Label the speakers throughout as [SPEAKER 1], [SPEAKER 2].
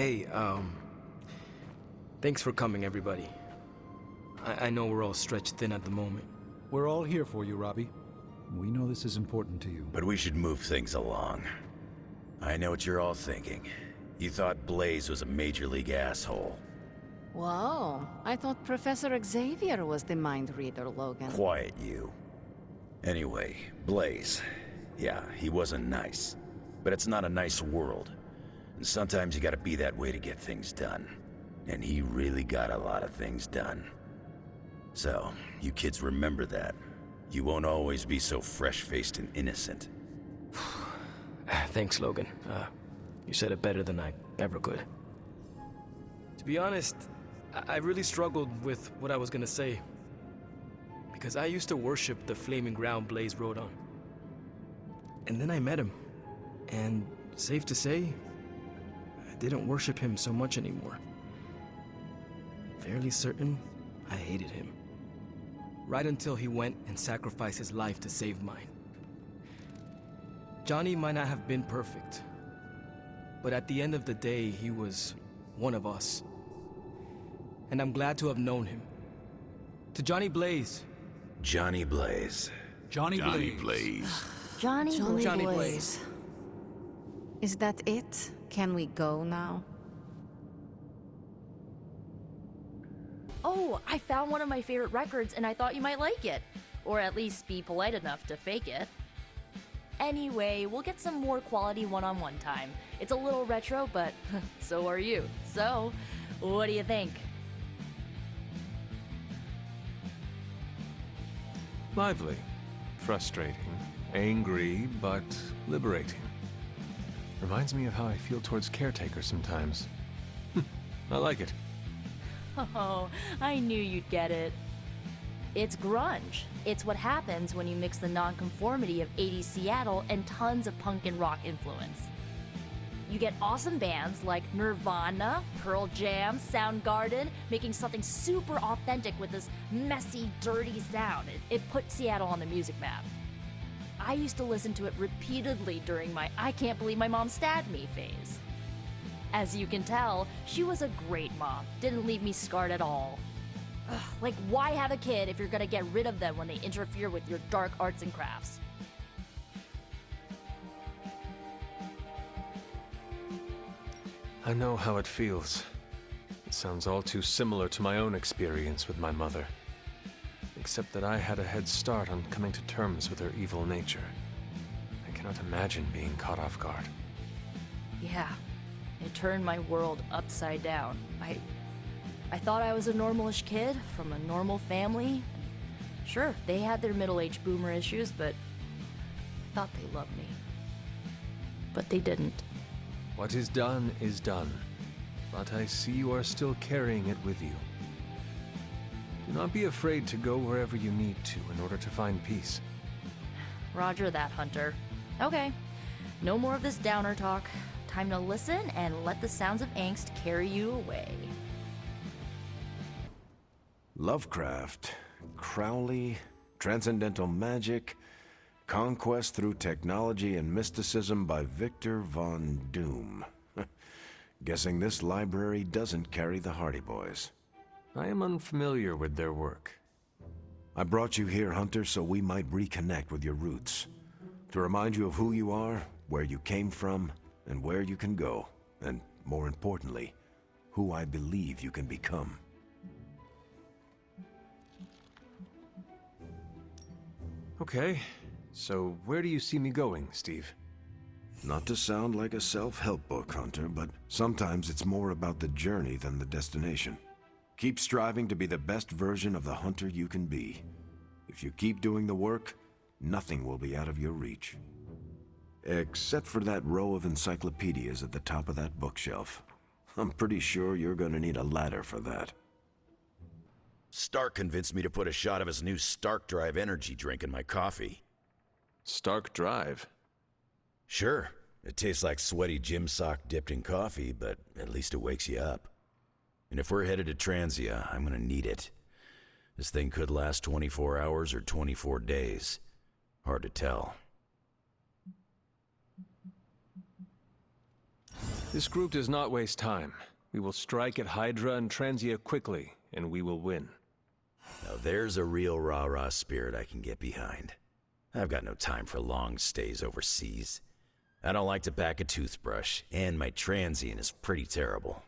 [SPEAKER 1] Hey, thanks for coming, everybody. I know we're all stretched thin at the moment.
[SPEAKER 2] We're all here for you, Robbie. We know this is important to you.
[SPEAKER 3] But we should move things along. I know what you're all thinking. You thought Blaze was a major league asshole.
[SPEAKER 4] Whoa, I thought Professor Xavier was the mind reader, Logan.
[SPEAKER 3] Quiet, you. Anyway, Blaze. Yeah, he wasn't nice. But it's not a nice world. And sometimes you gotta be that way to get things done. And he really got a lot of things done. So, you kids remember that. You won't always be so fresh-faced and innocent.
[SPEAKER 1] Thanks, Logan. You said it better than I ever could. To be honest, I really struggled with what I was gonna say. Because I used to worship the flaming ground Blaze rode on. And then I met him. And safe to say, I didn't worship him so much anymore. Fairly certain I hated him. Right until he went and sacrificed his life to save mine. Johnny might not have been perfect, but at the end of the day, he was one of us. And I'm glad to have known him. To Johnny Blaze.
[SPEAKER 3] Johnny Blaze.
[SPEAKER 2] Johnny Blaze.
[SPEAKER 4] Johnny
[SPEAKER 1] Johnny
[SPEAKER 4] Blaze.
[SPEAKER 1] Blaze.
[SPEAKER 4] Is that it? Can we go now?
[SPEAKER 5] Oh, I found one of my favorite records and I thought you might like it. Or at least be polite enough to fake it. Anyway, we'll get some more quality one-on-one time. It's a little retro, but so are you. So, what do you think?
[SPEAKER 6] Lively, frustrating, angry, but liberating. Reminds me of how I feel towards caretakers sometimes. I like it.
[SPEAKER 5] Oh, I knew you'd get it. It's grunge. It's what happens when you mix the nonconformity of 80s Seattle and tons of punk and rock influence. You get awesome bands like Nirvana, Pearl Jam, Soundgarden, making something super authentic with this messy, dirty sound. It put Seattle on the music map. I used to listen to it repeatedly during my I can't believe my mom stabbed me phase. As you can tell, she was a great mom, didn't leave me scarred at all. Ugh, like, why have a kid if you're gonna get rid of them when they interfere with your dark arts and crafts?
[SPEAKER 6] I know how it feels. It sounds all too similar to my own experience with my mother. Except that I had a head start on coming to terms with her evil nature. I cannot imagine being caught off guard.
[SPEAKER 5] Yeah, it turned my world upside down. I thought I was a normalish kid from a normal family. Sure, they had their middle-aged boomer issues, but I thought they loved me. But they didn't.
[SPEAKER 6] What is done is done. But I see you are still carrying it with you. Do not be afraid to go wherever you need to in order to find peace.
[SPEAKER 5] Roger that, Hunter. Okay, no more of this downer talk. Time to listen and let the sounds of angst carry you away.
[SPEAKER 7] Lovecraft, Crowley, transcendental magic, conquest through technology and mysticism by Victor Von Doom. Guessing this library doesn't carry the Hardy Boys.
[SPEAKER 6] I am unfamiliar with their work.
[SPEAKER 7] I brought you here, Hunter, so we might reconnect with your roots. To remind you of who you are, where you came from, and where you can go. And, more importantly, who I believe you can become.
[SPEAKER 6] Okay, so where do you see me going, Steve?
[SPEAKER 7] Not to sound like a self-help book, Hunter, but sometimes it's more about the journey than the destination. Keep striving to be the best version of the Hunter you can be. If you keep doing the work, nothing will be out of your reach. Except for that row of encyclopedias at the top of that bookshelf. I'm pretty sure you're gonna need a ladder for that.
[SPEAKER 3] Stark convinced me to put a shot of his new Stark Drive energy drink in my coffee.
[SPEAKER 6] Stark Drive.
[SPEAKER 3] Sure, it tastes like sweaty gym sock dipped in coffee, but at least it wakes you up. And if we're headed to Transia, I'm gonna need it. This thing could last 24 hours or 24 days. Hard to tell.
[SPEAKER 6] This group does not waste time. We will strike at Hydra and Transia quickly, and we will win.
[SPEAKER 3] Now there's a real rah-rah spirit I can get behind. I've got no time for long stays overseas. I don't like to pack a toothbrush, and my transient is pretty terrible.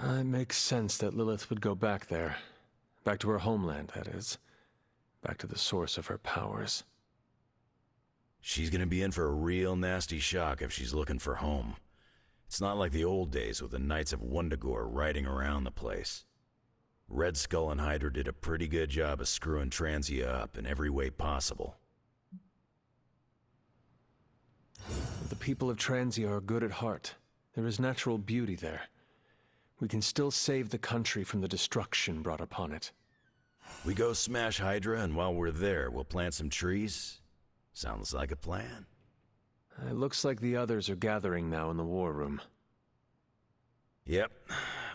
[SPEAKER 6] It makes sense that Lilith would go back there. Back to her homeland, that is. Back to the source of her powers.
[SPEAKER 3] She's gonna be in for a real nasty shock if she's looking for home. It's not like the old days with the Knights of Wundagore riding around the place. Red Skull and Hydra did a pretty good job of screwing Transia up in every way possible.
[SPEAKER 6] The people of Transia are good at heart. There is natural beauty there. We can still save the country from the destruction brought upon it.
[SPEAKER 3] We go smash Hydra, and while we're there, we'll plant some trees? Sounds like a plan.
[SPEAKER 6] It looks like the others are gathering now in the war room.
[SPEAKER 3] Yep,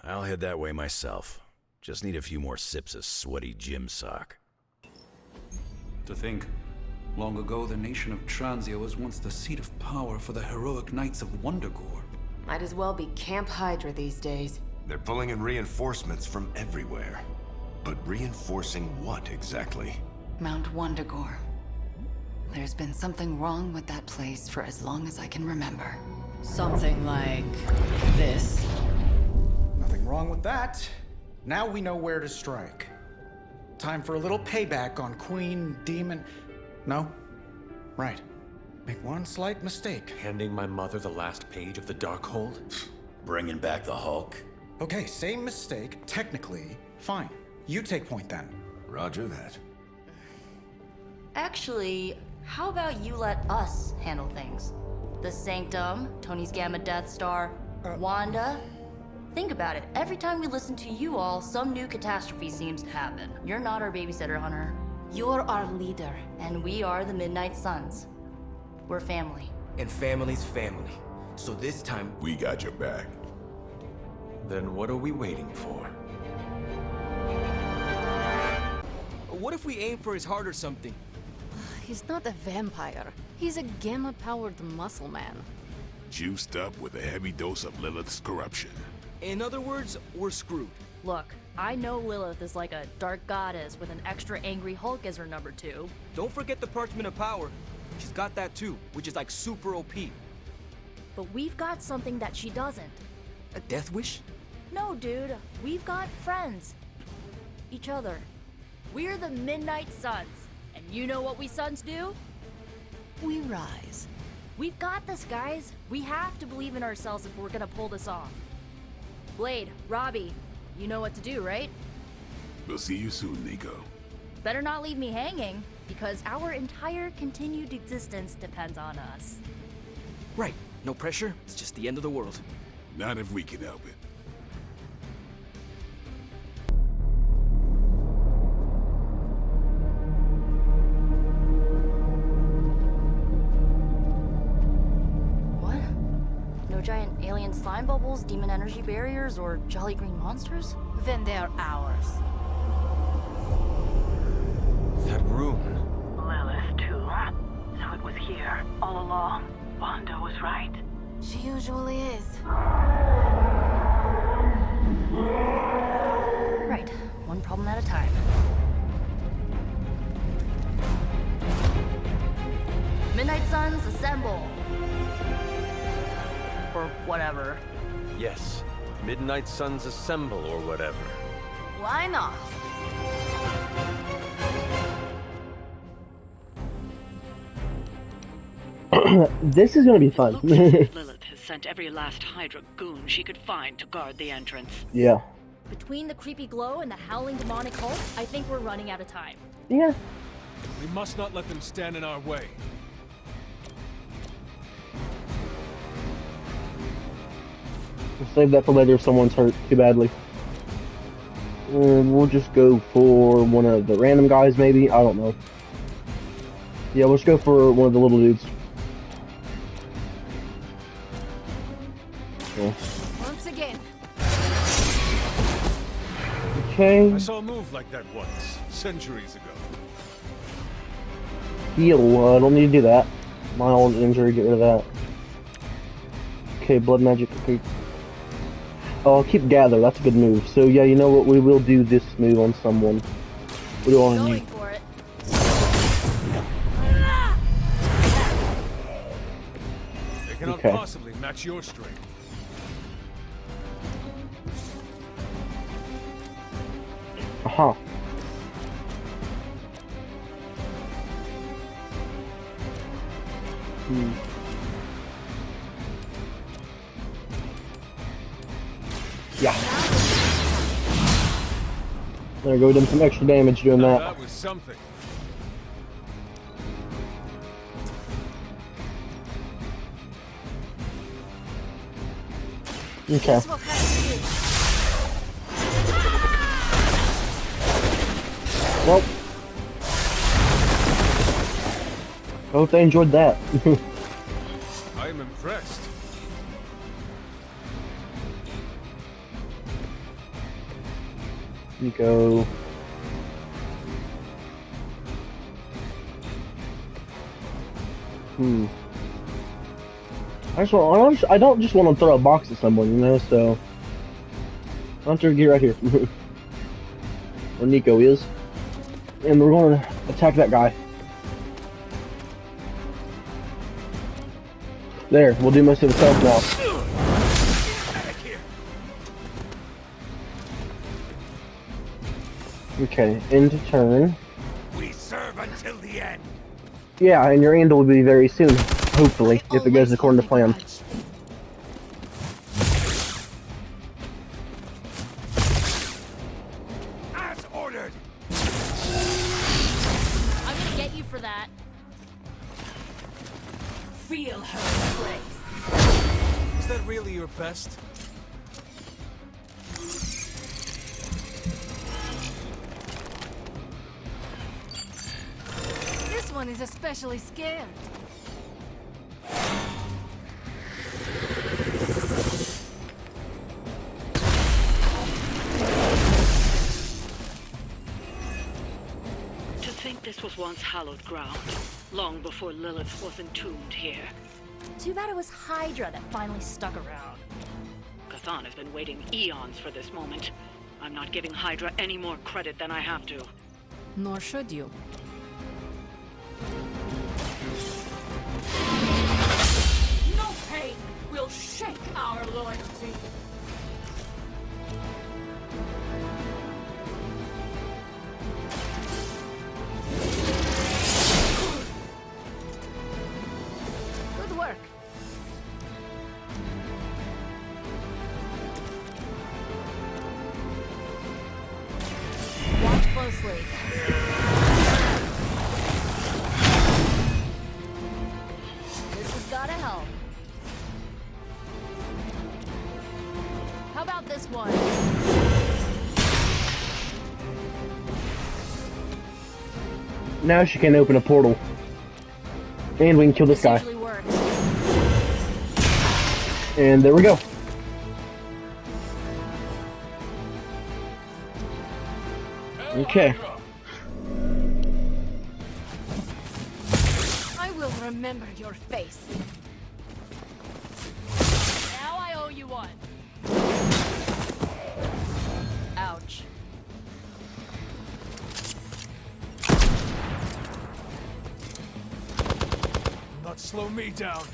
[SPEAKER 3] I'll head that way myself. Just need a few more sips of sweaty gym sock.
[SPEAKER 2] To think, long ago the nation of Transia was once the seat of power for the heroic Knights of Wundagore.
[SPEAKER 8] Might as well be Camp Hydra these days.
[SPEAKER 7] They're pulling in reinforcements from everywhere. But reinforcing what exactly?
[SPEAKER 9] Mount Wundagore. There's been something wrong with that place for as long as I can remember.
[SPEAKER 8] Something like this.
[SPEAKER 10] Nothing wrong with that. Now we know where to strike. Time for a little payback on Queen, Demon... No? Right. Make one slight mistake.
[SPEAKER 6] Handing my mother the last page of the Darkhold?
[SPEAKER 3] Bringing back the Hulk?
[SPEAKER 10] Okay, same mistake, technically. Fine. You take point then.
[SPEAKER 7] Roger that.
[SPEAKER 5] Actually, how about you let us handle things? The Sanctum, Tony's Gamma Death Star, Wanda. Think about it. Every time we listen to you all, some new catastrophe seems to happen. You're not our babysitter, Hunter.
[SPEAKER 4] You're our leader.
[SPEAKER 5] And we are the Midnight Suns. We're family.
[SPEAKER 11] And family's family. So this time,
[SPEAKER 7] We got your back.
[SPEAKER 6] Then what are we waiting for?
[SPEAKER 1] What if we aim for his heart or something?
[SPEAKER 4] He's not a vampire. He's a gamma-powered muscle man.
[SPEAKER 7] Juiced up with a heavy dose of Lilith's corruption.
[SPEAKER 1] In other words, we're screwed.
[SPEAKER 5] Look, I know Lilith is like a dark goddess with an extra angry Hulk as her number 2.
[SPEAKER 1] Don't forget the Parchment of Power. She's got that too, which is like super OP.
[SPEAKER 5] But we've got something that she doesn't.
[SPEAKER 11] a death wish?
[SPEAKER 5] No, dude. We've got friends. Each other. We're the Midnight Suns. And you know what we Suns do?
[SPEAKER 4] We rise.
[SPEAKER 5] We've got this, guys. We have to believe in ourselves if we're gonna pull this off. Blade, Robbie, you know what to do, right?
[SPEAKER 7] We'll see you soon, Nico.
[SPEAKER 5] Better not leave me hanging, because our entire continued existence depends on us.
[SPEAKER 1] Right. No pressure. It's just the end of the world.
[SPEAKER 7] Not if we can help it.
[SPEAKER 5] What? No giant alien slime bubbles, demon energy barriers, or jolly green monsters?
[SPEAKER 4] Then they're ours.
[SPEAKER 6] That room.
[SPEAKER 12] Lilith, too. So it was here, all along. Wanda was right.
[SPEAKER 4] She usually is.
[SPEAKER 5] Right. One problem at a time. Midnight Suns, assemble! Or whatever.
[SPEAKER 6] Yes. Midnight Suns assemble or whatever.
[SPEAKER 4] Why not?
[SPEAKER 13] This is gonna be fun.
[SPEAKER 12] Looks as if Lilith has sent every last Hydra goon she could find to guard the entrance.
[SPEAKER 13] Yeah.
[SPEAKER 5] Between the creepy glow and the howling demonic Hulk, I think we're running out of time.
[SPEAKER 13] Yeah.
[SPEAKER 6] We must not let them stand in our way.
[SPEAKER 13] We'll save that for later if someone's hurt too badly. We'll just go for one of the random guys, maybe? I don't know. Yeah, let's go for one of the little dudes. Okay.
[SPEAKER 4] Once again.
[SPEAKER 13] Okay.
[SPEAKER 6] I saw a move like that once, centuries ago.
[SPEAKER 13] Heal. Don't need to do that. My old injury, get rid of that. Okay, blood magic. Okay. Oh, I'll keep gather. That's a good move. So yeah, you know what? We will do this move on someone. What do you want to
[SPEAKER 5] Going for it.
[SPEAKER 6] They cannot
[SPEAKER 13] Okay.
[SPEAKER 6] possibly match your strength.
[SPEAKER 13] Aha. Yeah. There we go. We did some extra damage doing
[SPEAKER 6] Now
[SPEAKER 13] that.
[SPEAKER 6] that was something.
[SPEAKER 13] Okay.
[SPEAKER 5] This will have to do.
[SPEAKER 13] Well. I hope they enjoyed that.
[SPEAKER 6] I am impressed.
[SPEAKER 13] Nico. I don't just want to throw a box at someone, you know, so Hunter, get right here. Where Nico is. And we're going to attack that guy. There, we'll do most of the stuff now. Okay, end of turn.
[SPEAKER 3] We serve until the end.
[SPEAKER 13] Yeah, and your end will be very soon, hopefully, if it goes according to plan.
[SPEAKER 3] As ordered.
[SPEAKER 5] I'm gonna get you for that.
[SPEAKER 12] Feel her embrace.
[SPEAKER 6] Is that really your best?
[SPEAKER 4] This one is especially scared.
[SPEAKER 12] To think this was once hallowed ground, long before Lilith was entombed here.
[SPEAKER 5] Too bad it was Hydra that finally stuck around.
[SPEAKER 12] Chthon has been waiting eons for this moment. I'm not giving Hydra any more credit than I have to.
[SPEAKER 4] Nor should you.
[SPEAKER 12] No pain will shake our loyalty.
[SPEAKER 4] Good work.
[SPEAKER 5] Watch closely. This has gotta help. How about this one?
[SPEAKER 13] Now she can open a portal. And we can kill this guy.
[SPEAKER 5] Usually works.
[SPEAKER 13] And there we go. Okay.
[SPEAKER 4] I will remember your face.
[SPEAKER 5] Now I owe you one. Ouch.
[SPEAKER 6] Not slow me down.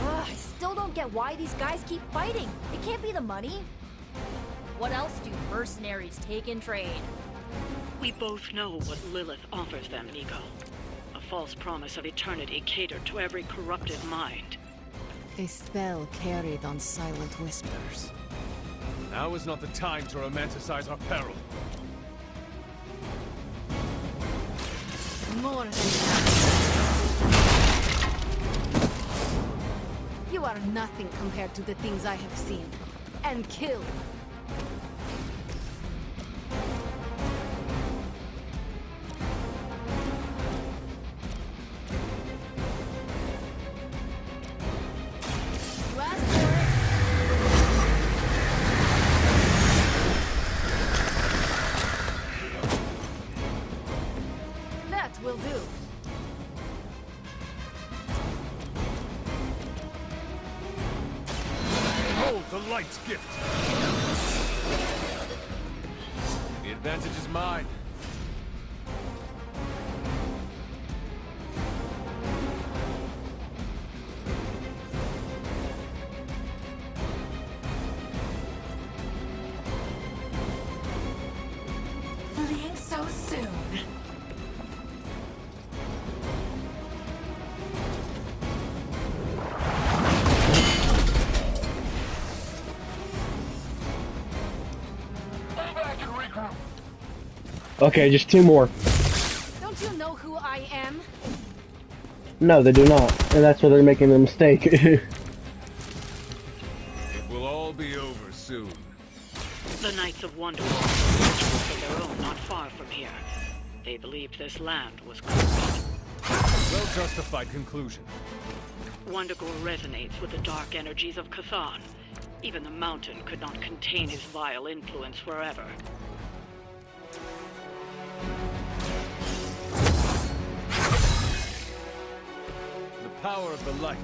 [SPEAKER 5] Ugh, I still don't get why these guys keep fighting. It can't be the money. What else do mercenaries take in trade?
[SPEAKER 12] We both know what Lilith offers them, Nico. A false promise of eternity catered to every corrupted mind.
[SPEAKER 4] A spell carried on silent whispers.
[SPEAKER 6] Now is not the time to romanticize our peril.
[SPEAKER 4] More than that. You are nothing compared to the things I have seen and killed.
[SPEAKER 6] Behold the light's gift. The advantage is mine.
[SPEAKER 9] Fleeing so soon.
[SPEAKER 13] Okay, just 2 more.
[SPEAKER 4] Don't you know who I am?
[SPEAKER 13] No, they do not. And that's where they're making the mistake.
[SPEAKER 6] It will all be over soon.
[SPEAKER 12] The Knights of Wonder War had rituals of their own not far from here. They believed this land was cursed.
[SPEAKER 6] Well-justified conclusion.
[SPEAKER 12] Wundagore resonates with the dark energies of Cthon. Even the mountain could not contain his vile influence forever.
[SPEAKER 6] The power of the light.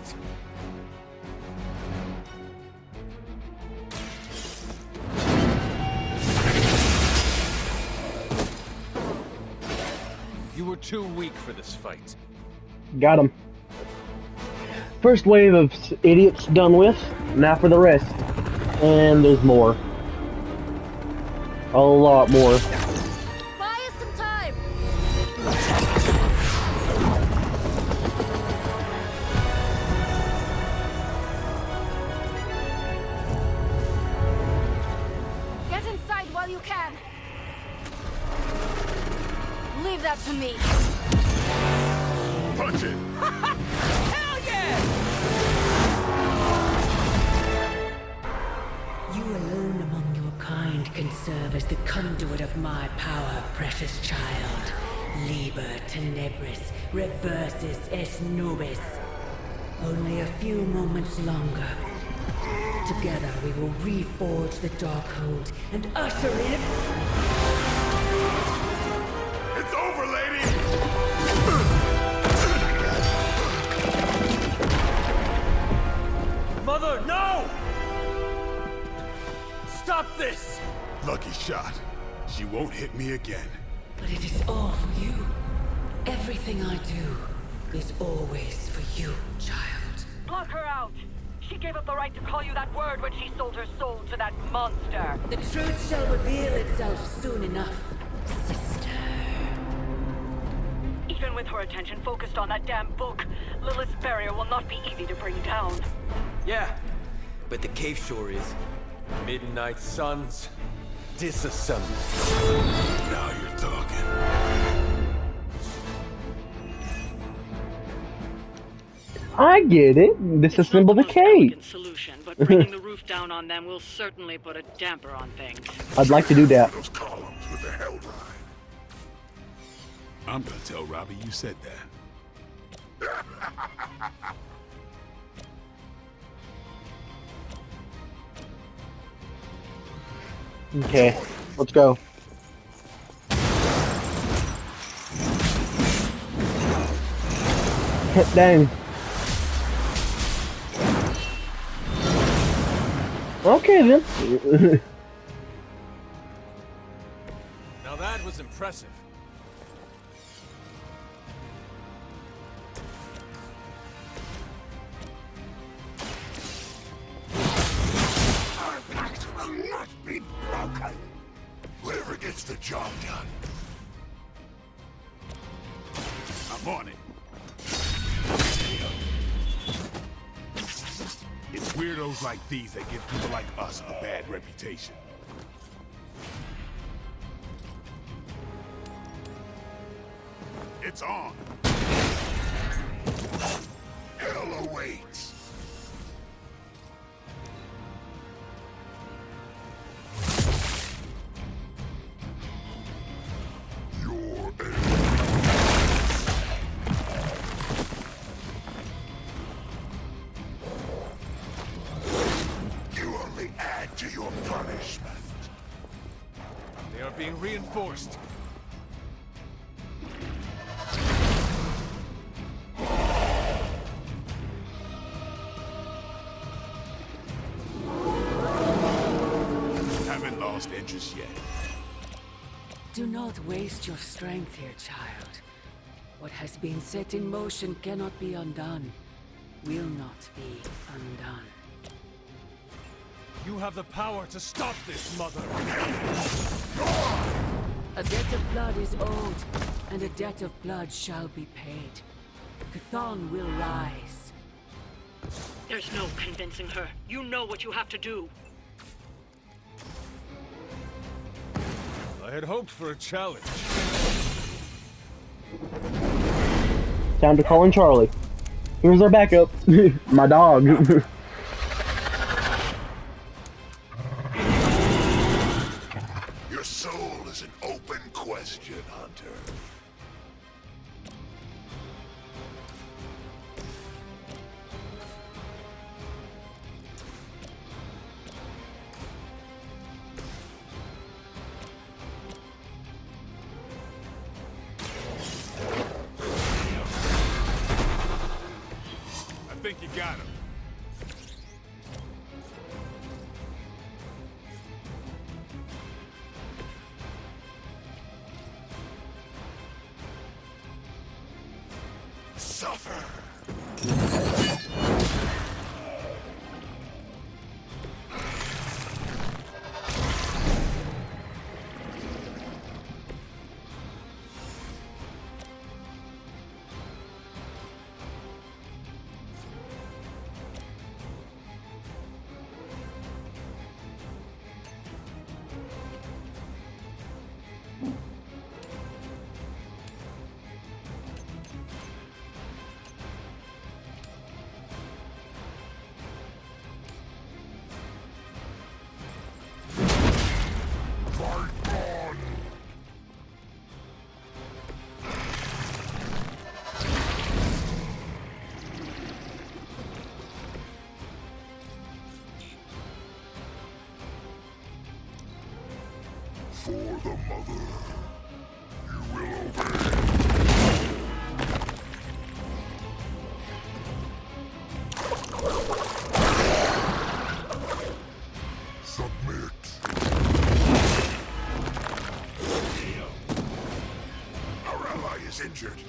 [SPEAKER 6] You were too weak for this fight.
[SPEAKER 13] Got him. First wave of idiots done with. Now for the rest. And there's more. A lot more.
[SPEAKER 5] Buy us some time!
[SPEAKER 4] Get inside while you can. Leave that to me.
[SPEAKER 14] Punch it!
[SPEAKER 4] Hell yeah!
[SPEAKER 15] You alone among your kind can serve as the conduit of my power, precious child. Liber tenebris reversus es nobis. Only a few moments longer. Together we will reforge the Darkhold and usher in...
[SPEAKER 14] It's over, lady!
[SPEAKER 6] Mother, no! Stop this!
[SPEAKER 14] Lucky shot. She won't hit me again.
[SPEAKER 15] But it is all for you. Everything I do is always for you, child.
[SPEAKER 16] Block her out! She gave up the right to call you that word when she sold her soul to that monster.
[SPEAKER 15] The truth shall reveal itself soon enough, sister.
[SPEAKER 16] Even with her attention focused on that damn book, Lilith's barrier will not be easy to bring down.
[SPEAKER 11] Yeah, but the cave sure is.
[SPEAKER 6] Midnight suns, disassemble.
[SPEAKER 14] Now you're talking.
[SPEAKER 13] I get it. Disassemble the cave.
[SPEAKER 12] Solution, but bringing the roof down on them will certainly put a damper on things.
[SPEAKER 13] I'd like to do that.
[SPEAKER 14] Those columns with the hell drive. I'm gonna tell Robbie you said that.
[SPEAKER 13] Okay, let's go. Hit down. Okay then.
[SPEAKER 6] Now that was impressive.
[SPEAKER 14] Our pact will not be broken. Whoever gets the job done. I'm on it. It's weirdos like these that give people like us a bad reputation. It's on. Hell awaits. Your You only add to your punishment.
[SPEAKER 6] They are being reinforced.
[SPEAKER 14] lost edges yet.
[SPEAKER 15] Do not waste your strength here, child. What has been set in motion cannot be undone. Will not be undone.
[SPEAKER 6] You have the power to stop this, Mother!
[SPEAKER 15] A debt of blood is owed, and a debt of blood shall be paid. Chthon will rise.
[SPEAKER 12] There's no convincing her. You know what you have to do.
[SPEAKER 6] I had hoped for a challenge.
[SPEAKER 13] Time to call in Charlie. Here's our backup. My dog.
[SPEAKER 14] Your soul is an open question, Hunter.
[SPEAKER 6] I think you got him.
[SPEAKER 14] Suffer! For the Mother, you will obey. Submit. Our ally is injured.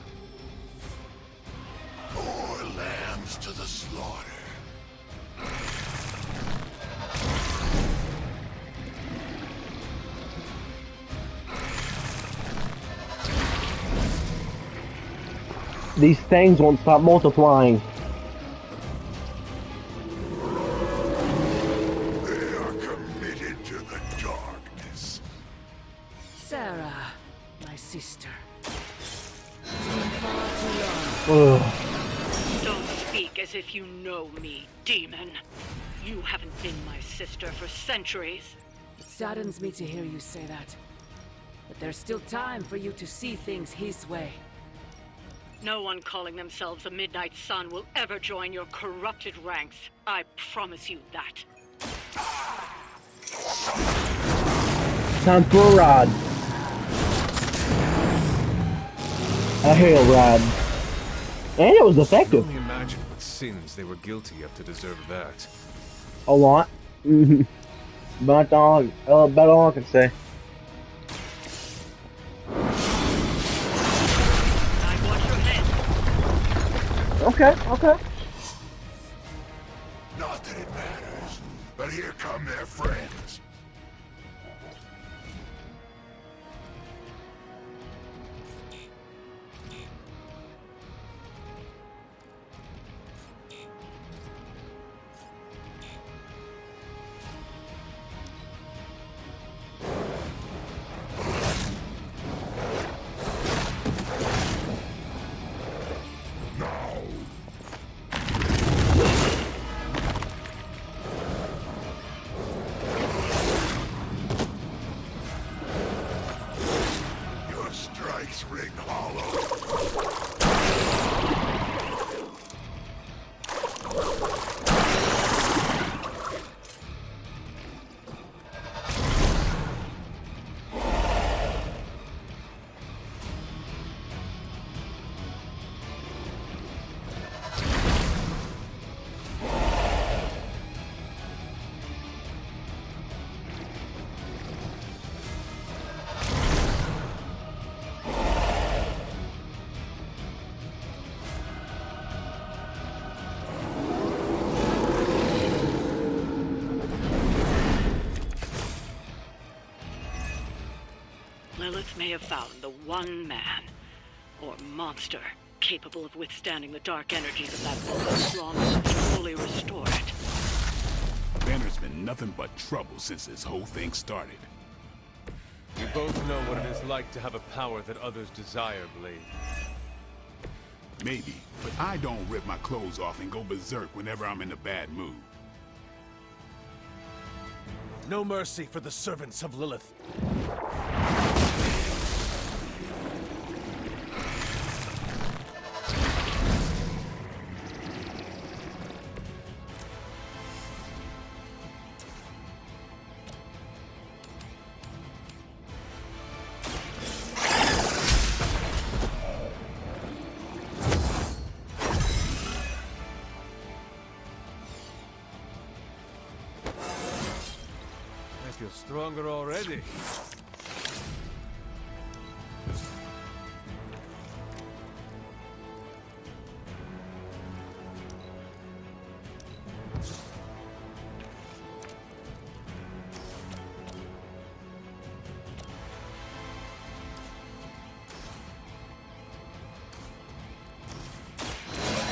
[SPEAKER 14] More lambs to the slaughter.
[SPEAKER 13] These things won't stop multiplying.
[SPEAKER 14] They are committed to the darkness.
[SPEAKER 15] Sarah, my sister. It's been far too long.
[SPEAKER 12] Don't speak as if you know me, demon. You haven't been my sister for centuries.
[SPEAKER 15] It saddens me to hear you say that. But there's still time for you to see things his way.
[SPEAKER 12] No one calling themselves a Midnight Sun will ever join your corrupted ranks. I promise you that.
[SPEAKER 13] Time for a rod. A hail rod. And it was effective.
[SPEAKER 6] Only imagine what sins they were guilty of to deserve that.
[SPEAKER 13] A lot. But about all I can say. Okay, okay.
[SPEAKER 14] Not that it matters, but here come their friends. Ring hollow.
[SPEAKER 12] Lilith may have found the one man, or monster, capable of withstanding the dark energies of that vault long enough to fully restore it.
[SPEAKER 14] Banner's been nothing but trouble since this whole thing started.
[SPEAKER 6] We both know what it is like to have a power that others desire, Blade.
[SPEAKER 14] Maybe, but I don't rip my clothes off and go berserk whenever I'm in a bad mood.
[SPEAKER 6] No mercy for the servants of Lilith. I feel stronger already.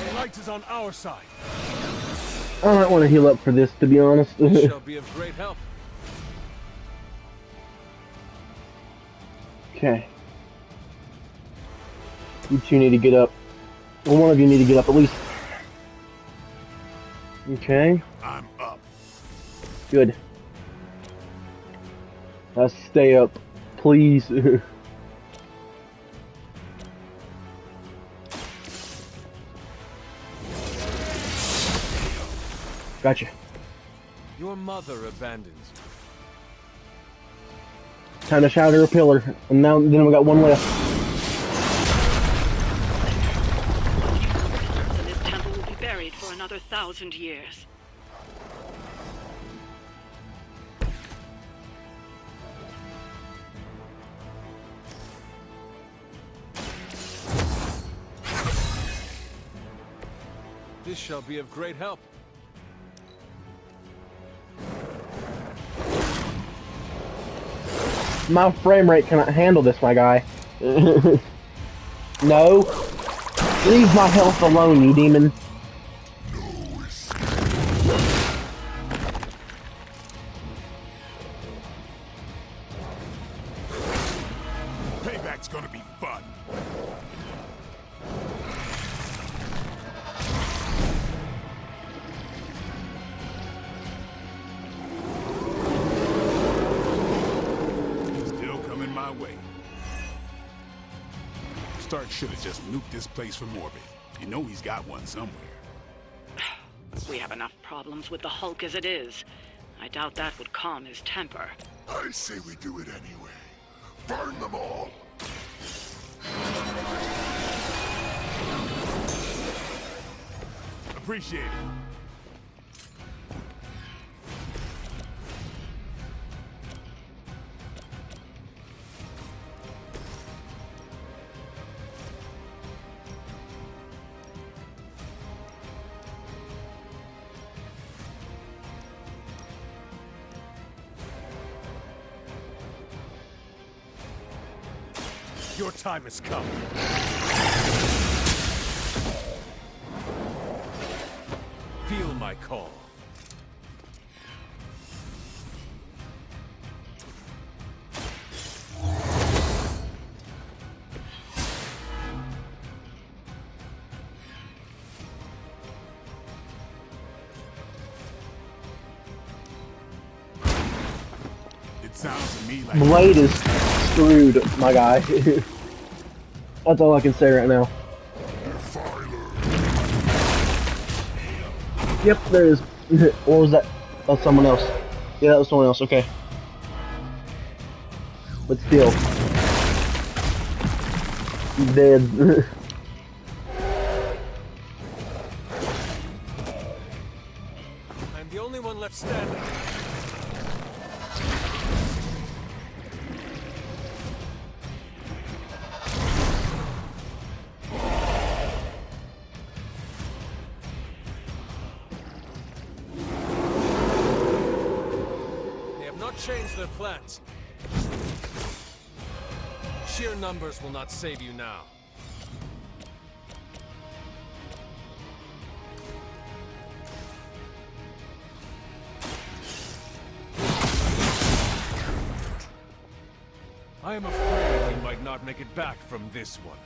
[SPEAKER 6] The light is on our side.
[SPEAKER 13] I might want to heal up for this, to be honest.
[SPEAKER 6] This shall be of great help.
[SPEAKER 13] Okay. You two need to get up. Well, one of you need to get up at least. Okay.
[SPEAKER 14] I'm up.
[SPEAKER 13] Good. Stay up, please. Gotcha.
[SPEAKER 6] Your mother abandons you.
[SPEAKER 13] Time to shatter a pillar. And then we got one left.
[SPEAKER 12] And this temple will be buried for another 1,000 years.
[SPEAKER 6] This shall be of great help.
[SPEAKER 13] My frame rate cannot handle this, my guy. No. Leave my health alone, you demon.
[SPEAKER 14] Payback's gonna be fun. My way. Stark should have just nuked this place from orbit. You know he's got one somewhere.
[SPEAKER 12] We have enough problems with the Hulk as it is. I doubt that would calm his temper.
[SPEAKER 14] I say we do it anyway. Burn them all! Appreciate it.
[SPEAKER 6] Your time has come. Feel my call.
[SPEAKER 14] It sounds to me like
[SPEAKER 13] Blade is screwed, my guy. That's all I can say right now. Yep, there is. What was that? That's someone else. Yeah, that was someone else. Okay. But still. He's dead.
[SPEAKER 6] I'm the only one left standing. Change their plans. Sheer numbers will not save you now. I am afraid you might not make it back from this one.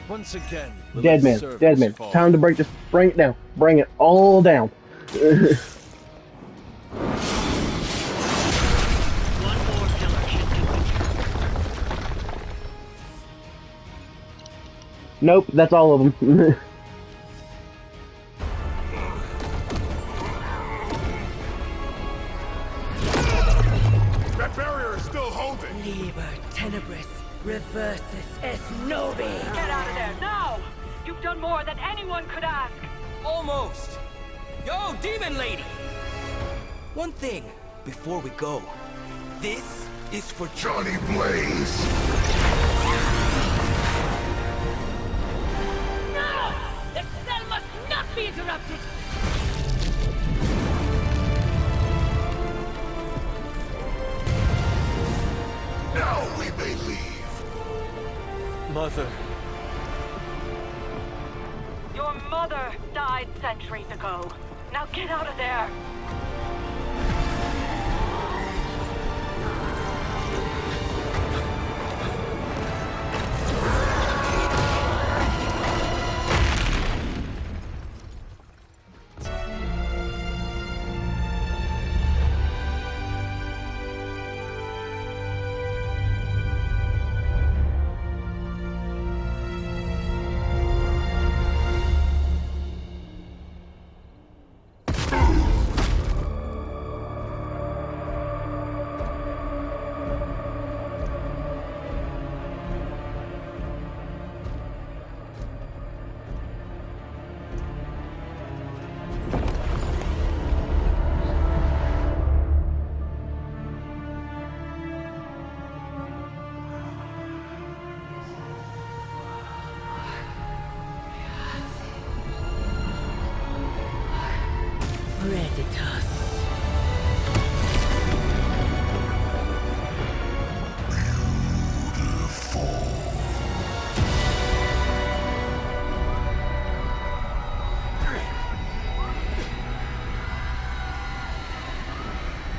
[SPEAKER 6] Once again,
[SPEAKER 13] Dead man, dead man. Time to break this. Bring it down. Bring it all down. Nope, that's all of them.
[SPEAKER 14] That barrier is still holding.
[SPEAKER 15] Liber tenebris reversus es nobi.
[SPEAKER 16] Get out of there, now! You've done more than anyone could ask.
[SPEAKER 11] Almost. Yo, demon lady! One thing before we go. This is for
[SPEAKER 14] Johnny Blaze.
[SPEAKER 15] No! The spell must not be interrupted!
[SPEAKER 14] Now we may leave.
[SPEAKER 6] Mother.
[SPEAKER 16] Your mother died centuries ago. Now get out of there.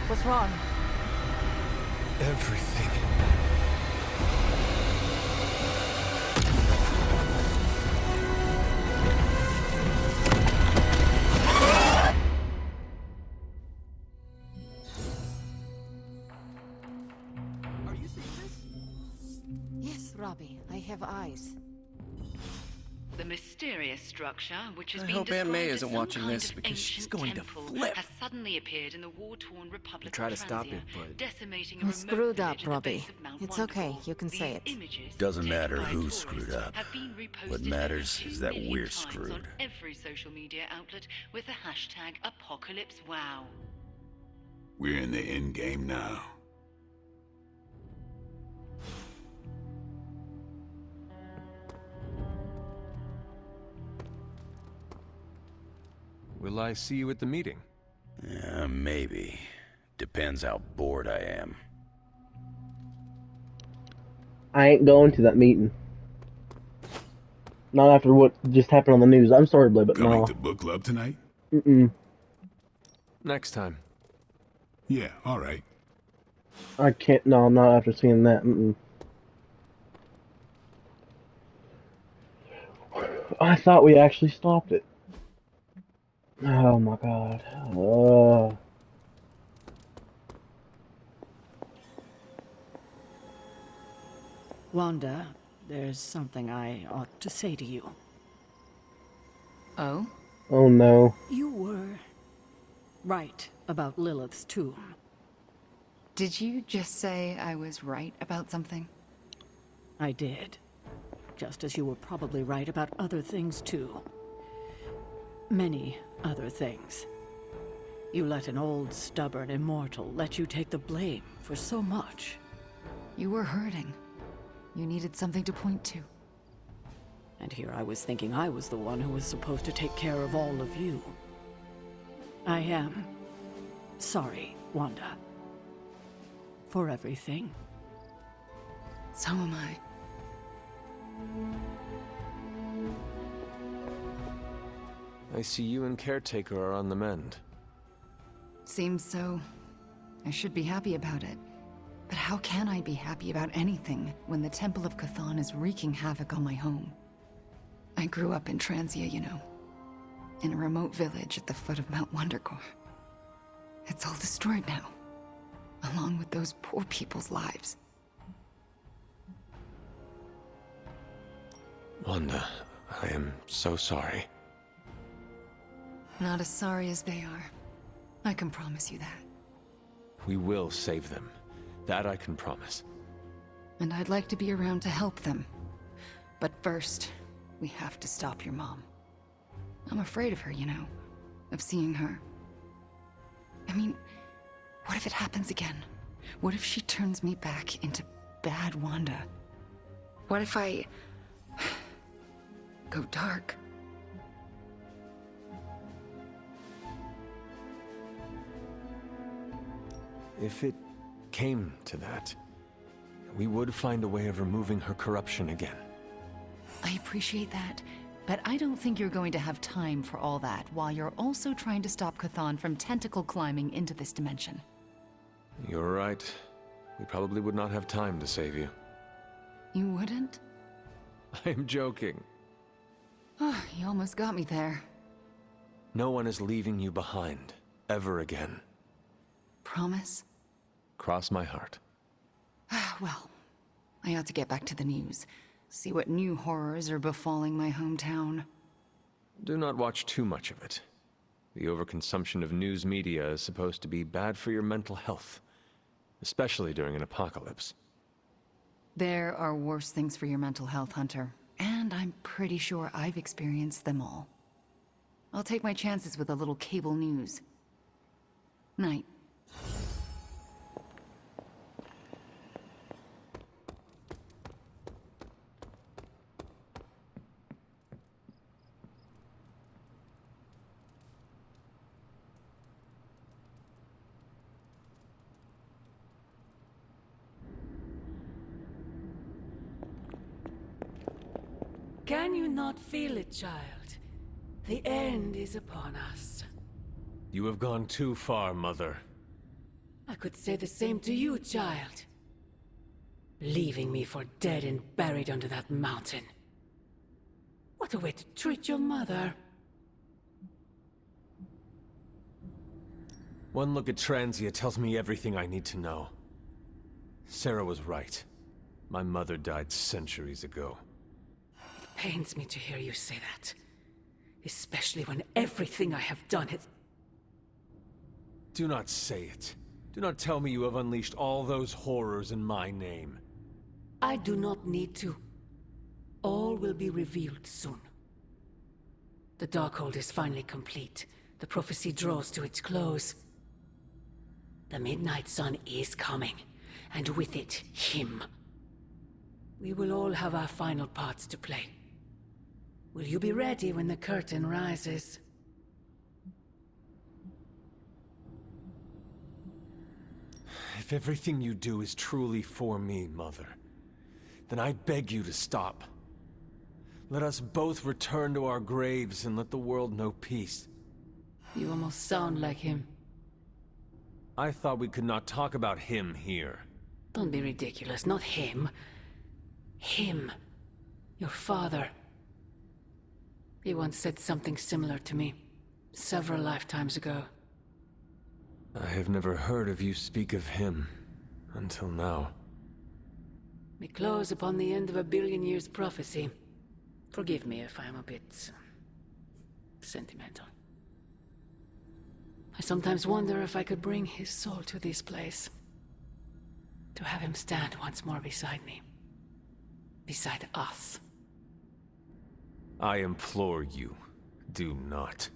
[SPEAKER 5] What's wrong?
[SPEAKER 6] Everything.
[SPEAKER 4] Yes, Robbie, I have eyes.
[SPEAKER 12] The mysterious structure, which has
[SPEAKER 11] I
[SPEAKER 12] been
[SPEAKER 11] hope Aunt
[SPEAKER 12] described
[SPEAKER 11] May
[SPEAKER 12] as
[SPEAKER 11] isn't
[SPEAKER 12] some
[SPEAKER 11] watching
[SPEAKER 12] kind
[SPEAKER 11] this
[SPEAKER 12] of
[SPEAKER 11] because she's
[SPEAKER 12] ancient
[SPEAKER 11] going to
[SPEAKER 12] temple,
[SPEAKER 11] flip.
[SPEAKER 12] has suddenly appeared in the war-torn Republic
[SPEAKER 1] try to
[SPEAKER 12] of
[SPEAKER 1] stop
[SPEAKER 12] Transia,
[SPEAKER 1] it, but-
[SPEAKER 12] decimating a
[SPEAKER 4] You
[SPEAKER 12] remote
[SPEAKER 4] screwed up,
[SPEAKER 12] village at the
[SPEAKER 4] Robbie.
[SPEAKER 12] base of Mount
[SPEAKER 4] It's
[SPEAKER 12] Wonderful.
[SPEAKER 4] okay, you can say
[SPEAKER 12] These
[SPEAKER 4] it.
[SPEAKER 12] images,
[SPEAKER 3] Doesn't
[SPEAKER 12] taken
[SPEAKER 3] matter
[SPEAKER 12] by
[SPEAKER 3] who
[SPEAKER 12] tourists,
[SPEAKER 3] screwed up.
[SPEAKER 12] have been reposted
[SPEAKER 3] What
[SPEAKER 12] over
[SPEAKER 3] matters
[SPEAKER 12] 2
[SPEAKER 3] is that
[SPEAKER 12] million
[SPEAKER 3] we're
[SPEAKER 12] times
[SPEAKER 3] screwed.
[SPEAKER 12] on every social media outlet with the hashtag #ApocalypseWow.
[SPEAKER 14] We're in the end game now.
[SPEAKER 6] Will I see you at the meeting?
[SPEAKER 3] Maybe. Depends how bored I am.
[SPEAKER 13] I ain't going to that meeting. Not after what just happened on the news. I'm sorry, Blade, but
[SPEAKER 14] Coming
[SPEAKER 13] no.
[SPEAKER 14] to book club tonight?
[SPEAKER 6] Next time.
[SPEAKER 14] Yeah, all right.
[SPEAKER 13] I can't. No, not after seeing that. I thought we actually stopped it. Oh my god.
[SPEAKER 17] Wanda, there's something I ought to say to you.
[SPEAKER 9] Oh?
[SPEAKER 13] Oh no.
[SPEAKER 17] You were right about Lilith's tomb.
[SPEAKER 9] Did you just say I was right about something?
[SPEAKER 17] I did. Just as you were probably right about other things too. Many other things. You let an old, stubborn immortal let you take the blame for so much.
[SPEAKER 9] You were hurting. You needed something to point to.
[SPEAKER 17] And here I was thinking I was the one who was supposed to take care of all of you. I am sorry, Wanda. For everything.
[SPEAKER 9] So am I.
[SPEAKER 6] I see you and Caretaker are on the mend.
[SPEAKER 9] Seems so. I should be happy about it. But how can I be happy about anything when the Temple of Chthon is wreaking havoc on my home? I grew up in Transia, you know. In a remote village at the foot of Mount Wondergore. It's all destroyed now. Along with those poor people's lives.
[SPEAKER 6] Wanda, I am so sorry.
[SPEAKER 9] Not as sorry as they are. I can promise you that.
[SPEAKER 6] We will save them. That I can promise.
[SPEAKER 9] And I'd like to be around to help them. But first, we have to stop your mom. I'm afraid of her, you know. Of seeing her. I mean, what if it happens again? What if she turns me back into bad Wanda? What if I go dark?
[SPEAKER 6] If it came to that, we would find a way of removing her corruption again.
[SPEAKER 9] I appreciate that, but I don't think you're going to have time for all that while you're also trying to stop Chthon from tentacle climbing into this dimension.
[SPEAKER 6] You're right. We probably would not have time to save you.
[SPEAKER 9] You wouldn't?
[SPEAKER 6] I'm joking.
[SPEAKER 9] Oh, you almost got me there.
[SPEAKER 6] No one is leaving you behind, ever again.
[SPEAKER 9] Promise?
[SPEAKER 6] Cross my heart.
[SPEAKER 9] Well, I ought to get back to the news. See what new horrors are befalling my hometown.
[SPEAKER 6] Do not watch too much of it. The overconsumption of news media is supposed to be bad for your mental health, especially during an apocalypse.
[SPEAKER 9] There are worse things for your mental health, Hunter. And I'm pretty sure I've experienced them all. I'll take my chances with a little cable news. Night.
[SPEAKER 15] Can you not feel it, child? The end is upon us.
[SPEAKER 6] You have gone too far, Mother.
[SPEAKER 15] I could say the same to you, child. Leaving me for dead and buried under that mountain. What a way to treat your mother.
[SPEAKER 6] One look at Transia tells me everything I need to know. Sarah was right. My mother died centuries ago.
[SPEAKER 15] It pains me to hear you say that. Especially when everything I have done has...
[SPEAKER 6] Do not say it. Do not tell me you have unleashed all those horrors in my name.
[SPEAKER 15] I do not need to. All will be revealed soon. The Darkhold is finally complete. The prophecy draws to its close. The Midnight Sun is coming, and with it, him. We will all have our final parts to play. Will you be ready when the curtain rises?
[SPEAKER 6] If everything you do is truly for me, Mother, then I beg you to stop. Let us both return to our graves and let the world know peace.
[SPEAKER 15] You almost sound like him.
[SPEAKER 6] I thought we could not talk about him here.
[SPEAKER 15] Don't be ridiculous, not him. Him. Your father. He once said something similar to me, several lifetimes ago.
[SPEAKER 6] I have never heard of you speak of him, until now.
[SPEAKER 15] We close upon the end of a billion years prophecy. Forgive me if I'm a bit... sentimental. I sometimes wonder if I could bring his soul to this place. To have him stand once more beside me. Beside us.
[SPEAKER 6] I implore you, do not.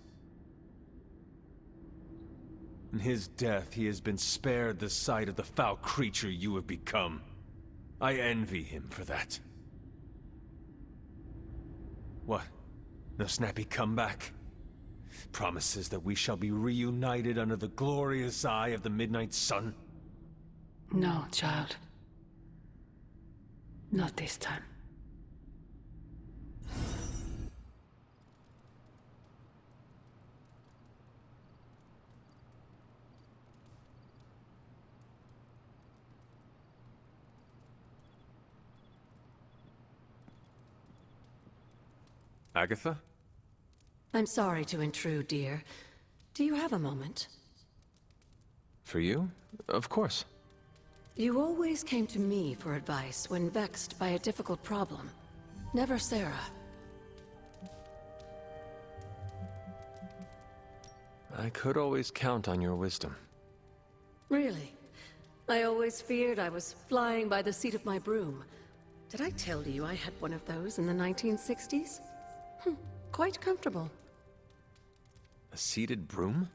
[SPEAKER 6] In his death, he has been spared the sight of the foul creature you have become. I envy him for that. What? No snappy comeback? Promises that we shall be reunited under the glorious eye of the Midnight Sun?
[SPEAKER 9] No, child. Not this time.
[SPEAKER 6] Agatha?
[SPEAKER 18] I'm sorry to intrude, dear. Do you have a moment?
[SPEAKER 6] For you? Of course.
[SPEAKER 18] You always came to me for advice when vexed by a difficult problem. Never Sarah.
[SPEAKER 6] I could always count on your wisdom.
[SPEAKER 18] Really? I always feared I was flying by the seat of my broom. Did I tell you I had one of those in the 1960s? Quite comfortable.
[SPEAKER 6] A seated broom?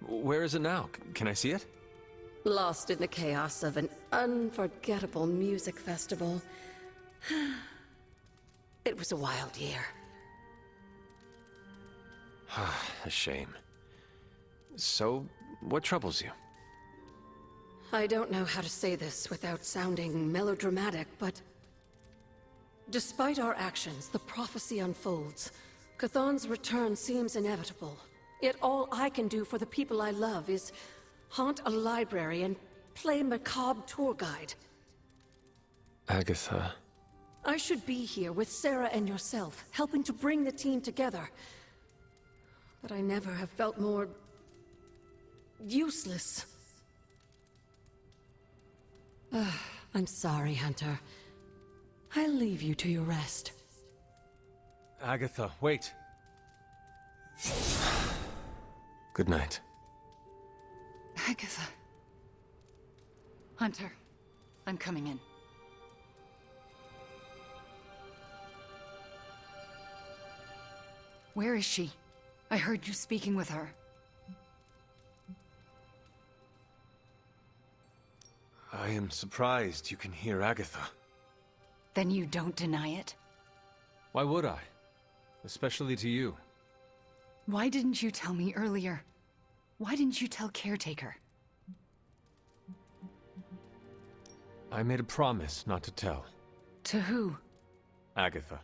[SPEAKER 6] Where is it now? Can I see it?
[SPEAKER 18] Lost in the chaos of an unforgettable music festival. It was a wild year.
[SPEAKER 6] A shame. So, what troubles you?
[SPEAKER 18] I don't know how to say this without sounding melodramatic, but despite our actions, the prophecy unfolds. Chthon's return seems inevitable. Yet all I can do for the people I love is haunt a library and play macabre tour guide.
[SPEAKER 6] Agatha.
[SPEAKER 18] I should be here with Sarah and yourself, helping to bring the team together. But I never have felt more useless. I'm sorry, Hunter. I'll leave you to your rest.
[SPEAKER 6] Agatha, wait. Good night.
[SPEAKER 9] Agatha. Hunter, I'm coming in. Where is she? I heard you speaking with her.
[SPEAKER 6] I am surprised you can hear Agatha.
[SPEAKER 9] Then you don't deny it?
[SPEAKER 6] Why would I? Especially to you.
[SPEAKER 9] Why didn't you tell me earlier? Why didn't you tell Caretaker?
[SPEAKER 6] I made a promise not to tell.
[SPEAKER 9] To who?
[SPEAKER 6] Agatha.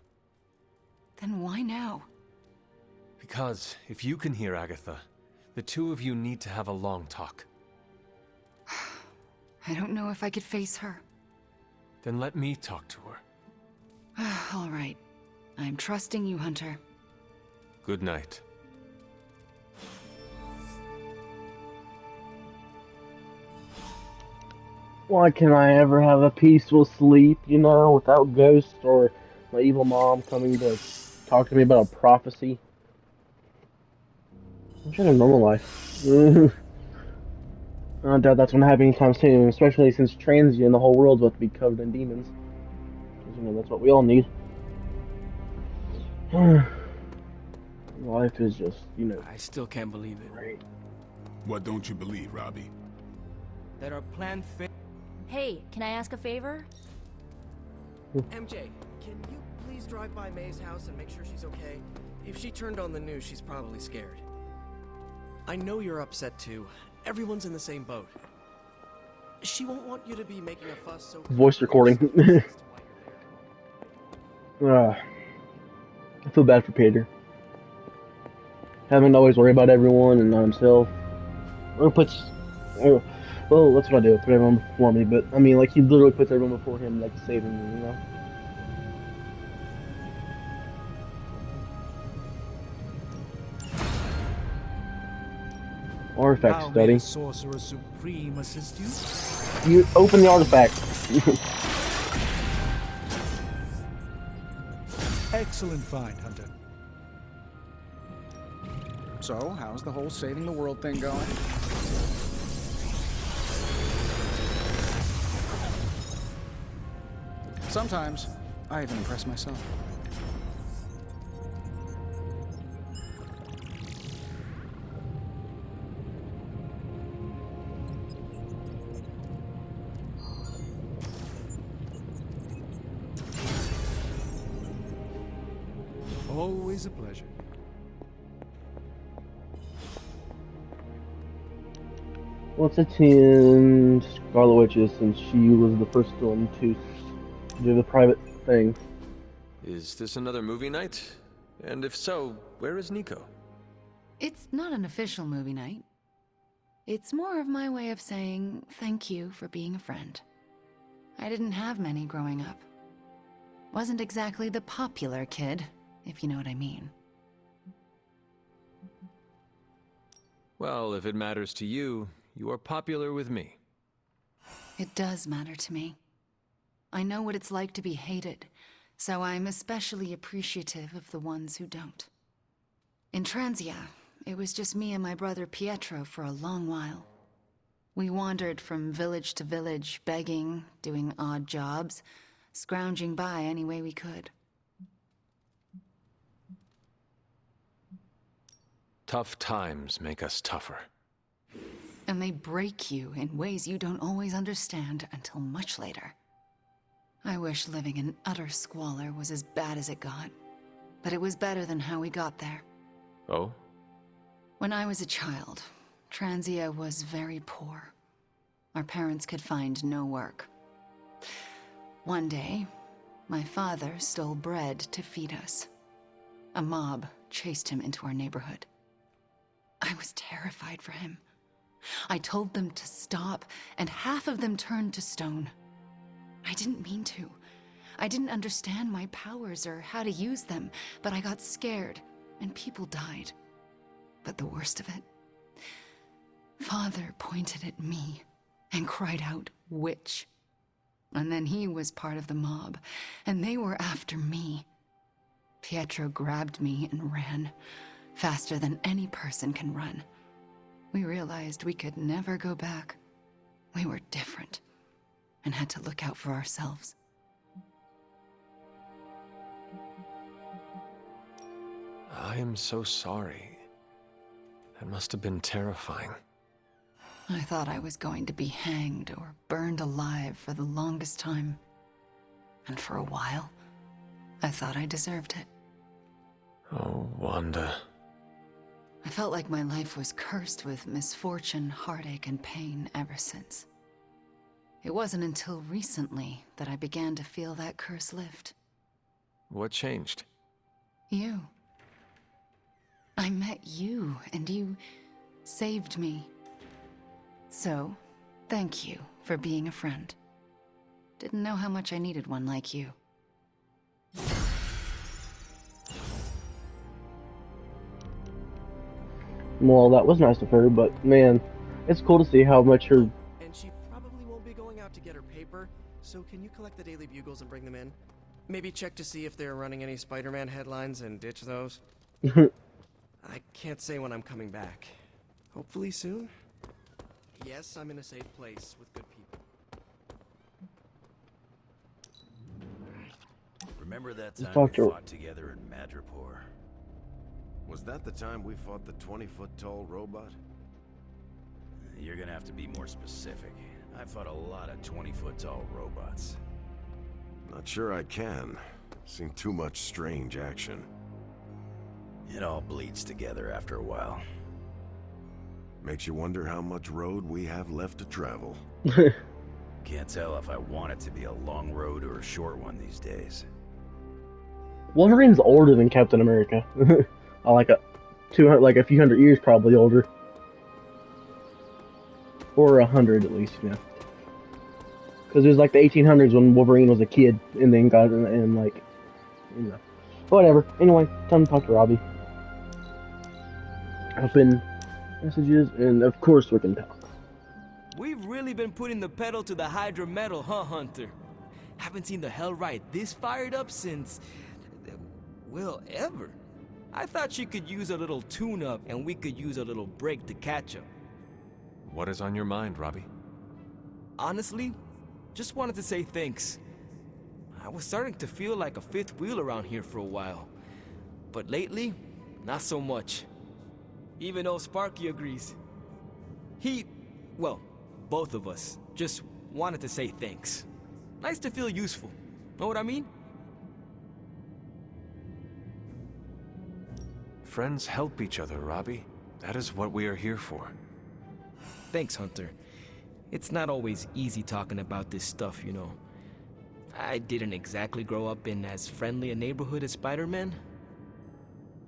[SPEAKER 9] Then why now?
[SPEAKER 6] Because if you can hear Agatha, the two of you need to have a long talk.
[SPEAKER 9] I don't know if I could face her.
[SPEAKER 6] Then let me talk to her.
[SPEAKER 9] All right. I'm trusting you, Hunter.
[SPEAKER 6] Good night.
[SPEAKER 13] Why can I ever have a peaceful sleep, you know, without ghosts or my evil mom coming to talk to me about a prophecy? I'm trying to normal life. I don't doubt that's gonna happen anytime soon, especially since Transient and the whole world's about to be covered in demons. 'Cause, you know, that's what we all need. Life is just, you know...
[SPEAKER 1] I still can't believe it.
[SPEAKER 13] Right.
[SPEAKER 14] What don't you believe, Robbie?
[SPEAKER 11] That our plan failed.
[SPEAKER 5] Hey, can I ask a favor?
[SPEAKER 11] MJ, can you please drive by May's house and make sure she's okay? If she turned on the news, she's probably scared. I know you're upset too. Everyone's in the same boat. She won't want you to be making a fuss, so...
[SPEAKER 13] Voice recording. I feel bad for Peter. Having to always worry about everyone and not himself. Or puts... Well, that's what I do. Put everyone before me, but I mean, like, he literally puts everyone before him, like, saving me, you know? Artifact study.
[SPEAKER 19] Sorcerer Supreme assist you?
[SPEAKER 13] You open the artifact.
[SPEAKER 19] Excellent find, Hunter.
[SPEAKER 10] So, how's the whole saving the world thing going? Sometimes, I even impress myself.
[SPEAKER 19] Always a pleasure.
[SPEAKER 13] Let's attend Scarlet Witches since she was the first one to do the private thing.
[SPEAKER 6] Is this another movie night? And if so, where is Nico?
[SPEAKER 9] It's not an official movie night. It's more of my way of saying thank you for being a friend. I didn't have many growing up. Wasn't exactly the popular kid, if you know what I mean.
[SPEAKER 6] Well, if it matters to you, you are popular with me.
[SPEAKER 9] It does matter to me. I know what it's like to be hated, so I'm especially appreciative of the ones who don't. In Transia, it was just me and my brother Pietro for a long while. We wandered from village to village, begging, doing odd jobs, scrounging by any way we could.
[SPEAKER 6] Tough times make us tougher.
[SPEAKER 9] And they break you in ways you don't always understand until much later. I wish living in utter squalor was as bad as it got, but it was better than how we got there.
[SPEAKER 6] Oh?
[SPEAKER 9] When I was a child, Transia was very poor. Our parents could find no work. One day, my father stole bread to feed us. A mob chased him into our neighborhood. I was terrified for him. I told them to stop, and half of them turned to stone. I didn't mean to. I didn't understand my powers or how to use them, but I got scared, and people died. But the worst of it, Father pointed at me and cried out, "Witch." And then he was part of the mob, and they were after me. Pietro grabbed me and ran, faster than any person can run. We realized we could never go back. We were different, and had to look out for ourselves.
[SPEAKER 6] I am so sorry. That must have been terrifying.
[SPEAKER 9] I thought I was going to be hanged or burned alive for the longest time. And for a while, I thought I deserved it.
[SPEAKER 6] Oh, Wanda.
[SPEAKER 9] I felt like my life was cursed with misfortune, heartache, and pain ever since. It wasn't until recently that I began to feel that curse lift.
[SPEAKER 6] What changed?
[SPEAKER 9] You. I met you, and you saved me. So, thank you for being a friend. Didn't know how much I needed one like you.
[SPEAKER 13] Well, that was nice of her, but man, it's cool to see how much her...
[SPEAKER 11] And she probably won't be going out to get her paper, so can you collect the Daily Bugles and bring them in? Maybe check to see if they're running any Spider-Man headlines and ditch those. I can't say when I'm coming back. Hopefully soon? Yes, I'm in a safe place with good people.
[SPEAKER 3] Remember that
[SPEAKER 13] Let's
[SPEAKER 3] time
[SPEAKER 13] talk
[SPEAKER 3] we
[SPEAKER 13] to-
[SPEAKER 3] fought together in Madripoor?
[SPEAKER 7] Was that the time we fought the 20-foot-tall robot?
[SPEAKER 3] You're gonna have to be more specific. I fought a lot of 20-foot-tall robots.
[SPEAKER 7] Not sure I can. Seen too much strange action.
[SPEAKER 3] It all bleeds together after a while.
[SPEAKER 7] Makes you wonder how much road we have left to travel.
[SPEAKER 3] Can't tell if I want it to be a long road or a short one these days.
[SPEAKER 13] Wolverine's older than Captain America. Like a few hundred years probably older. Or 100 at least, yeah. Because it was like the 1800s when Wolverine was a kid, and then got in like, you know. Whatever. Anyway, time to talk to Robbie. Open messages, and of course we can talk.
[SPEAKER 1] We've really been putting the pedal to the Hydra metal, huh, Hunter? Haven't seen the Hellrite this fired up since... well, ever. I thought she could use a little tune-up, and we could use a little break to catch up.
[SPEAKER 6] What is on your mind, Robbie?
[SPEAKER 1] Honestly, just wanted to say thanks. I was starting to feel like a fifth wheel around here for a while. But lately, not so much. Even though Sparky agrees. Well, both of us, just wanted to say thanks. Nice to feel useful. Know what I mean?
[SPEAKER 6] Friends help each other, Robbie. That is what we are here for.
[SPEAKER 1] Thanks, Hunter. It's not always easy talking about this stuff, you know. I didn't exactly grow up in as friendly a neighborhood as Spider-Man.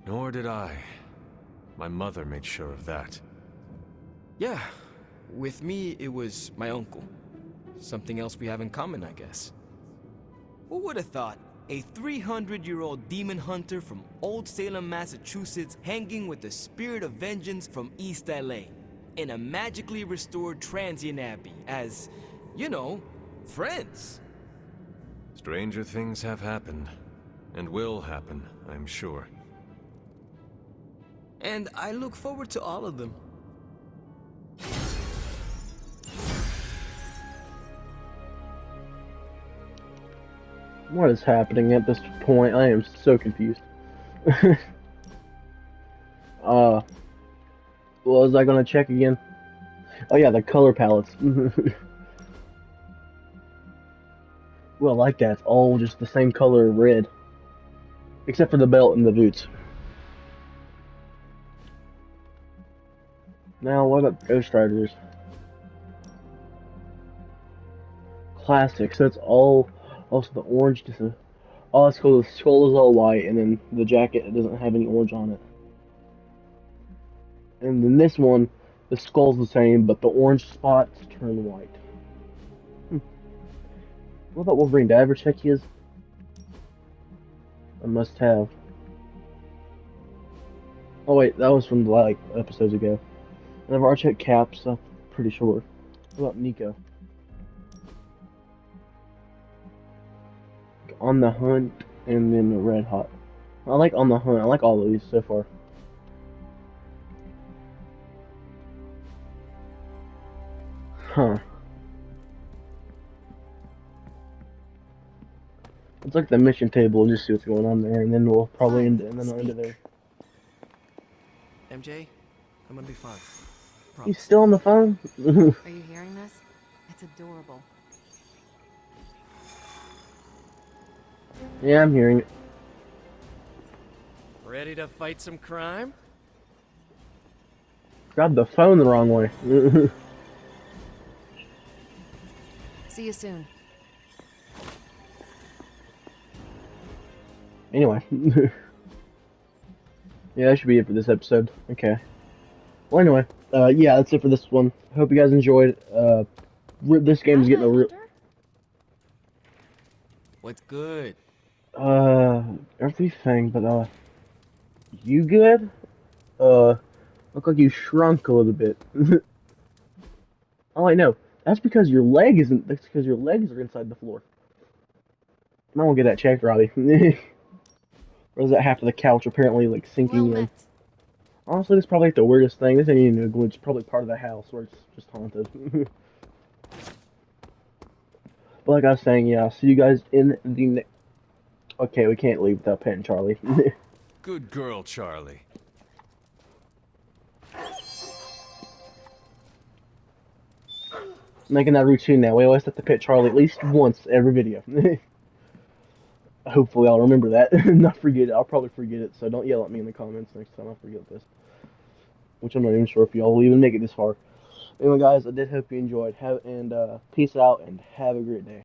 [SPEAKER 6] Nor did I. My mother made sure of that.
[SPEAKER 1] Yeah, with me, it was my uncle. Something else we have in common, I guess. Who would have thought? A 300-year-old demon hunter from Old Salem, Massachusetts, hanging with the spirit of vengeance from East LA, in a magically restored transient abbey, as, you know, friends.
[SPEAKER 6] Stranger things have happened, and will happen, I'm sure.
[SPEAKER 1] And I look forward to all of them.
[SPEAKER 13] What is happening at this point? I am so confused. What was I gonna check again? Oh yeah, the color palettes. Well, I like that. It's all just the same color red. Except for the belt and the boots. Now, what about Ghost Riders? Classic, so it's all... Also, the orange just... Oh, it's cool. The skull is all white, and then the jacket doesn't have any orange on it. And then this one, the skull's the same, but the orange spots turn white. What about Wolverine? Did I ever check his? I must have. Oh wait, that was from like episodes ago. I never checked Cap's, I'm pretty sure. What about Nico? On the Hunt, and then the Red Hot. I like On the Hunt. I like all of these so far. Huh. Let's look at the mission table and just see what's going on there, and then we'll probably end it, and then I'll end it there.
[SPEAKER 11] MJ, I'm gonna be fine.
[SPEAKER 13] He's still on the phone?
[SPEAKER 8] Are you hearing this? It's adorable.
[SPEAKER 13] Yeah, I'm hearing it.
[SPEAKER 11] Ready to fight some crime?
[SPEAKER 13] Grabbed the phone the wrong way.
[SPEAKER 8] See you soon.
[SPEAKER 13] Anyway. Yeah, that should be it for this episode. Okay. Well, anyway. Yeah, that's it for this one. Hope you guys enjoyed. This game is getting a real...
[SPEAKER 1] What's good?
[SPEAKER 13] Everything, but, you good? Look like you shrunk a little bit. Oh, wait, no. That's because your leg isn't, that's because your legs are inside the floor. I won't get that checked, Robbie. Or is that half of the couch apparently, like, sinking in? Honestly, this is probably like the weirdest thing. This ain't even a glitch. It's probably part of the house where it's just haunted. But like I was saying, yeah, I'll see you guys in the next... Okay, we can't leave without petting Charlie.
[SPEAKER 6] Good girl, Charlie.
[SPEAKER 13] Making that routine now. We always have to pet Charlie at least once every video. Hopefully I'll remember that. Not forget it. I'll probably forget it, so don't yell at me in the comments next time I forget this. Which I'm not even sure if y'all will even make it this far. Anyway, guys, I did hope you enjoyed. Peace out and have a great day.